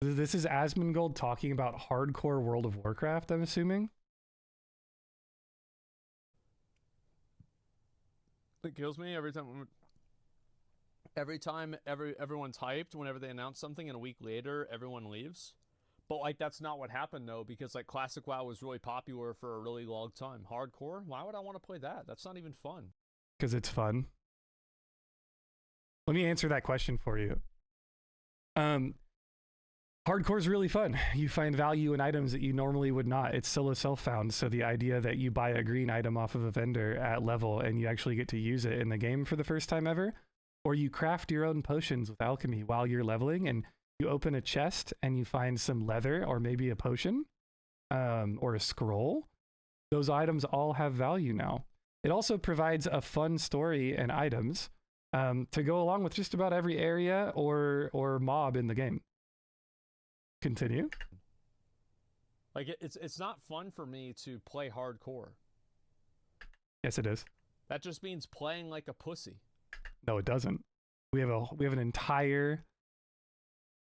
This is Asmongold talking about hardcore World of Warcraft, I'm assuming. It kills me every time. Everyone's hyped whenever they announce something, and a week later everyone leaves. But like that's not what happened though, because like Classic WoW was really popular for a really long time. Hardcore? Why would I want to play that? That's not even fun. Because it's fun. Let me answer that question for you. Hardcore is really fun. You find value in items that you normally would not. It's solo self-found, so the idea that you buy a green item off of a vendor at level and you actually get to use it in the game for the first time ever, or you craft your own potions with alchemy while you're leveling and you open a chest and you find some leather or maybe a potion or a scroll, those items all have value now. It also provides a fun story and items to go along with just about every area or mob in the game. Continue. Like it's not fun for me to play hardcore. Yes, it is. That just means playing like a pussy. No, it doesn't. We have an entire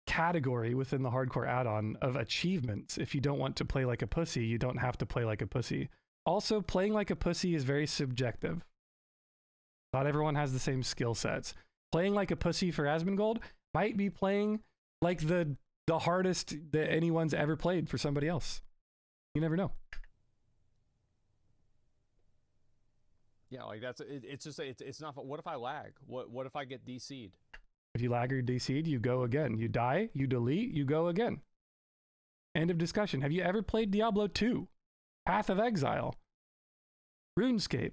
category within the hardcore add-on of achievements. If you don't want to play like a pussy, you don't have to play like a pussy. Also, playing like a pussy is very subjective. Not everyone has the same skill sets. Playing like a pussy for Asmongold might be playing like the hardest that anyone's ever played for somebody else. You never know. Yeah, like that's it's just it's not. What if I lag? What if I get DC'd? If you lag or DC'd, you go again. You die, you delete, you go again. End of discussion. Have you ever played Diablo 2? Path of Exile? RuneScape?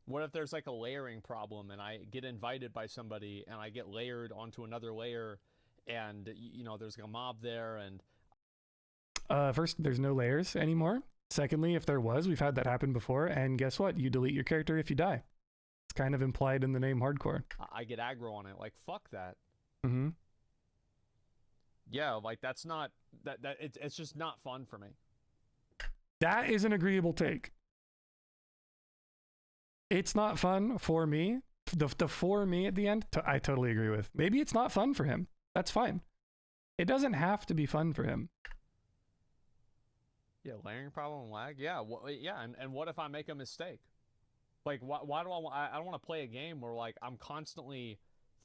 What if there's like a layering problem and I get invited by somebody and I get layered onto another layer and you know there's like a mob there and first, there's no layers anymore. Secondly, if there was, we've had that happen before, and guess what? You delete your character if you die. It's kind of implied in the name hardcore. I get aggro on it. Like fuck that. Mm-hmm. Yeah, like that's not it's just not fun for me. That is an agreeable take. It's not fun for me. The for me at the end, I totally agree with. Maybe it's not fun for him. That's fine. It doesn't have to be fun for him. Yeah, layering problem, lag. Yeah, yeah, and what if I make a mistake? Like, why do I don't want to play a game where like I'm constantly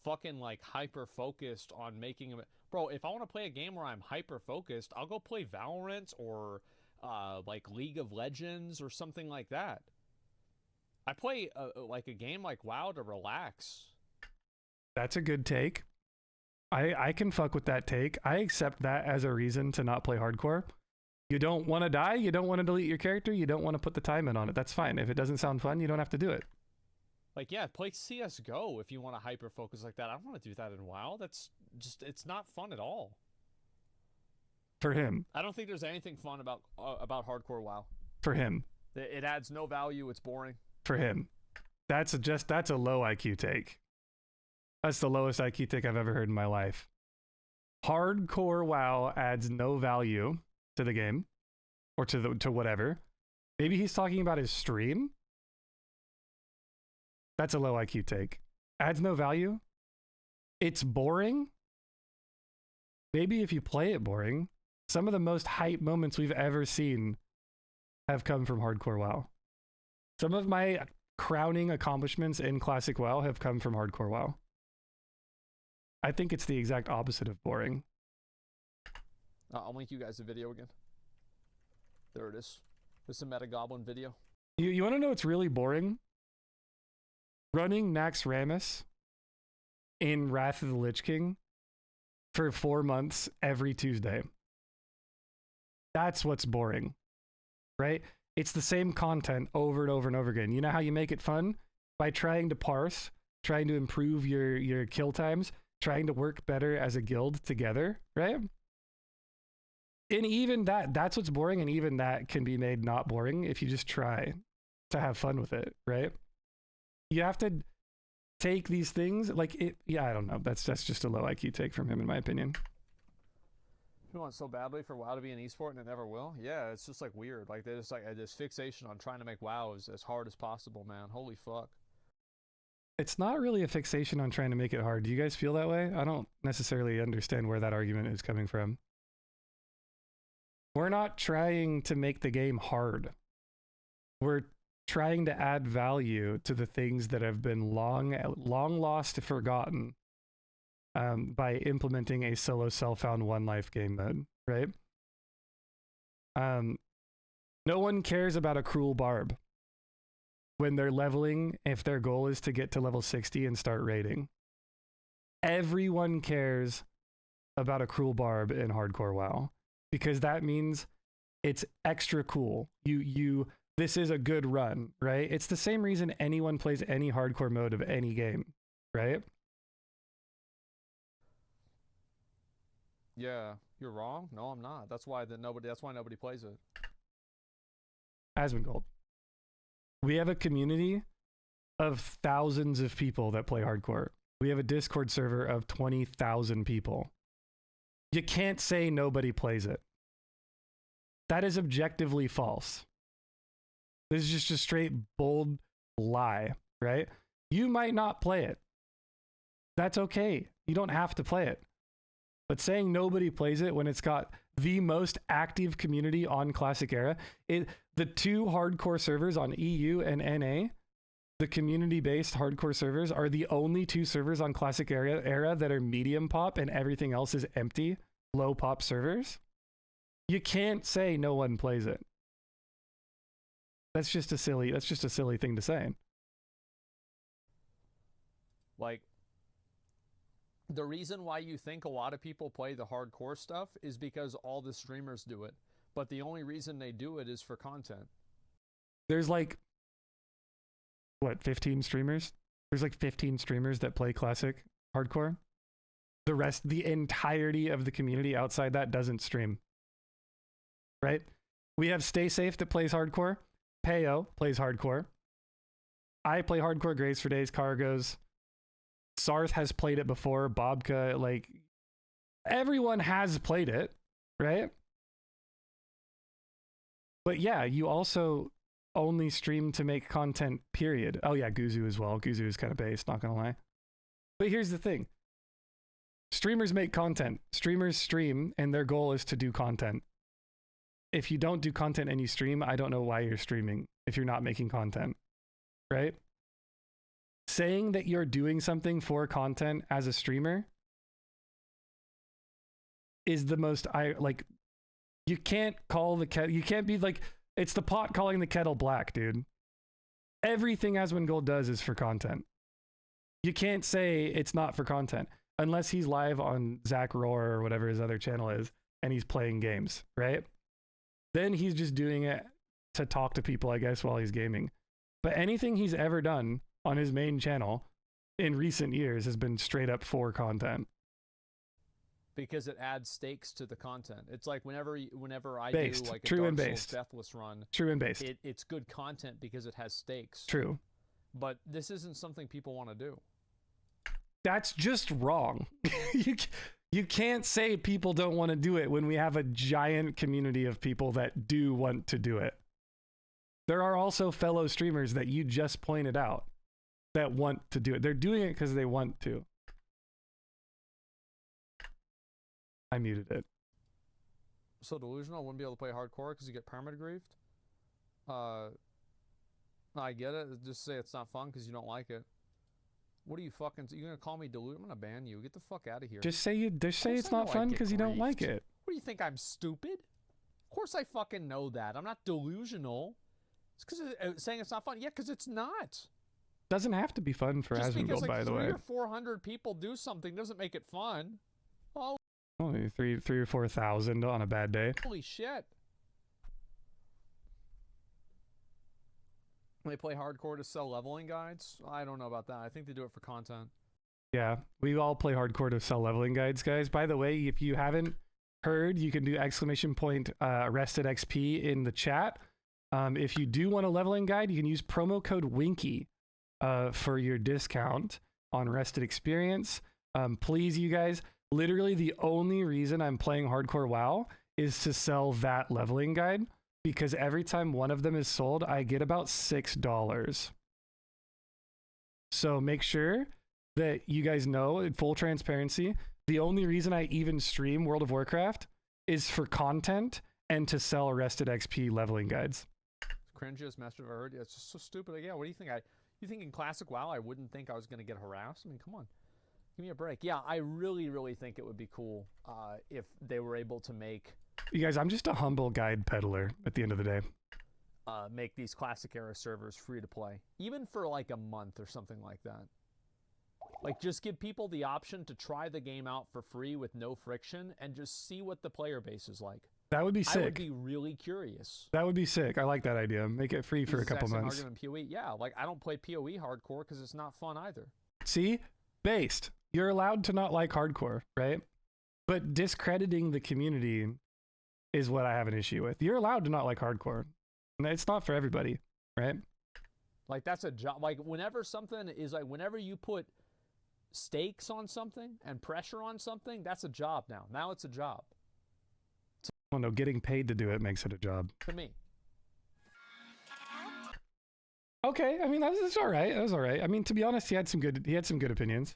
fucking like hyper focused on making a bro. If I want to play a game where I'm hyper focused, I'll go play Valorant or like League of Legends or something like that. I play like a game like WoW to relax. That's a good take. I can fuck with that take. I accept that as a reason to not play hardcore. You don't want to die, you don't want to delete your character, you don't want to put the time in on it. That's fine. If it doesn't sound fun, you don't have to do it. Like, yeah, play CSGO if you want to hyper focus like that. I don't want to do that in WoW. That's just, it's not fun at all. For him. I don't think there's anything fun about hardcore WoW. For him. It adds no value, it's boring. For him. That's a low IQ take. That's the lowest IQ take I've ever heard in my life. Hardcore WoW adds no value to the game or to whatever. Maybe he's talking about his stream. That's a low IQ take. Adds no value. It's boring. Maybe if you play it boring. Some of the most hype moments we've ever seen have come from hardcore WoW. Some of my crowning accomplishments in classic WoW have come from hardcore WoW. I think it's the exact opposite of boring. I'll link you guys a video again. There it is. This is a Meta Goblin video. You want to know what's really boring? Running Nax Ramus in Wrath of the Lich King for 4 months every Tuesday. That's what's boring, right? It's the same content over and over and over again. You know how you make it fun? By trying to parse, trying to improve your kill times, trying to work better as a guild together, right? And even that's what's boring, and even that can be made not boring if you just try to have fun with it, right? You have to take these things like it. Yeah, I don't know. That's just a low IQ take from him, in my opinion. You want so badly for WoW to be an esport and it never will? Yeah, it's just like weird. Like they just like this fixation on trying to make WoW as hard as possible, man. Holy fuck. It's not really a fixation on trying to make it hard. Do you guys feel that way? I don't necessarily understand where that argument is coming from. We're not trying to make the game hard. We're trying to add value to the things that have been long lost, forgotten, by implementing a solo self-found one life game mode, right? No one cares about a cruel barb when they're leveling if their goal is to get to level 60 and start raiding. Everyone cares about a cruel barb in hardcore WoW because that means it's extra cool. This is a good run, right? It's the same reason anyone plays any hardcore mode of any game, right? Yeah, you're wrong. No, I'm not. That's why nobody plays it. Asmongold. We have a community of thousands of people that play hardcore. We have a Discord server of 20,000 people. You can't say nobody plays it. That is objectively false. This is just a straight, bold lie, right? You might not play it. That's okay. You don't have to play it. But saying nobody plays it when it's got the most active community on Classic Era, the two hardcore servers on EU and NA, the community-based hardcore servers, are the only two servers on Classic Era that are medium pop and everything else is empty, low pop servers. You can't say no one plays it. That's just a silly thing to say. Like, the reason why you think a lot of people play the hardcore stuff is because all the streamers do it. But the only reason they do it is for content. There's like, what, 15 streamers? There's like 15 streamers that play classic hardcore. The rest, the entirety of the community outside that doesn't stream. Right? We have Stay Safe that plays hardcore. Payo plays hardcore. I play hardcore. Grace for Days, Cargos. Sarth has played it before. Bobka, like, everyone has played it, right? But yeah, you also only stream to make content, period. Oh yeah, Guzu as well. Guzu is kind of based, not gonna lie. But here's the thing. Streamers make content. Streamers stream, and their goal is to do content. If you don't do content and you stream, I don't know why you're streaming if you're not making content, right? Saying that you're doing something for content as a streamer is the most, you can't call the kettle, you can't be like, it's the pot calling the kettle black, dude. Everything Asmongold does is for content. You can't say it's not for content unless he's live on Zach Roar or whatever his other channel is and he's playing games, right? Then he's just doing it to talk to people, I guess, while he's gaming. But anything he's ever done on his main channel in recent years has been straight up for content. Because it adds stakes to the content. It's like whenever I based. do like a True Dark and Souls based. Deathless run, True and based. it's good content because it has stakes. True. But this isn't something people want to do. That's just wrong. You can't say people don't want to do it when we have a giant community of people that do want to do it. There are also fellow streamers that you just pointed out that want to do it. They're doing it because they want to. I muted it. So delusional, I wouldn't be able to play hardcore because you get perma-griefed. I get it. Just say it's not fun because you don't like it. What are you fucking? You gonna call me delusional? I'm gonna ban you. Get the fuck out of here. Just say it's not fun because you don't like it. What do you think? I'm stupid? Of course I fucking know that. I'm not delusional. It's because saying it's not fun. Yeah, because it's not. Doesn't have to be fun for Asmongold, by the way. 300 or 400 people do something doesn't make it fun. Oh, only 3,000 or 4,000 on a bad day. Holy shit. They play hardcore to sell leveling guides? I don't know about that. I think they do it for content. Yeah, we all play hardcore to sell leveling guides, guys. By the way, if you haven't heard, you can do !Arrested XP in the chat. If you do want a leveling guide, you can use promo code Winky for your discount on Rested Experience. Please, you guys, literally the only reason I'm playing hardcore WoW is to sell that leveling guide. Because every time one of them is sold, I get about $6. So make sure that you guys know, in full transparency, the only reason I even stream World of Warcraft is for content and to sell Arrested XP leveling guides. Cringiest message I've ever heard. Yeah, it's just so stupid. Like, yeah, what do you think? You think in classic WoW I wouldn't think I was going to get harassed? I mean, come on. Give me a break. Yeah, I really, really think it would be cool if they were able to make... You guys, I'm just a humble guide peddler at the end of the day. Make these classic era servers free to play. Even for like a month or something like that. Like, just give people the option to try the game out for free with no friction and just see what the player base is like. That would be sick. I would be really curious. That would be sick. I like that idea. Make it free for a couple months. Argument PoE. Yeah, like I don't play PoE hardcore because it's not fun either. See? Based. You're allowed to not like hardcore, right? But discrediting the community is what I have an issue with. You're allowed to not like hardcore. And it's not for everybody, right? Like, that's a job. Like, whenever something is like, whenever you put stakes on something and pressure on something, that's a job now. Now it's a job. Well, no, getting paid to do it makes it a job. To me. Okay, I mean, that's all right. That was all right. I mean, to be honest, he had some good opinions.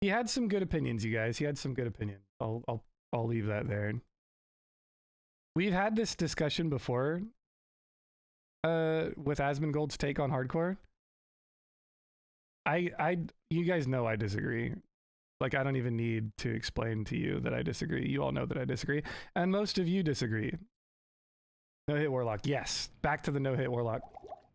He had some good opinions, you guys. He had some good opinions. I'll leave that there. We've had this discussion before with Asmongold's take on hardcore. You guys know I disagree. Like, I don't even need to explain to you that I disagree. You all know that I disagree. And most of you disagree. No-hit warlock. Yes. Back to the no-hit warlock.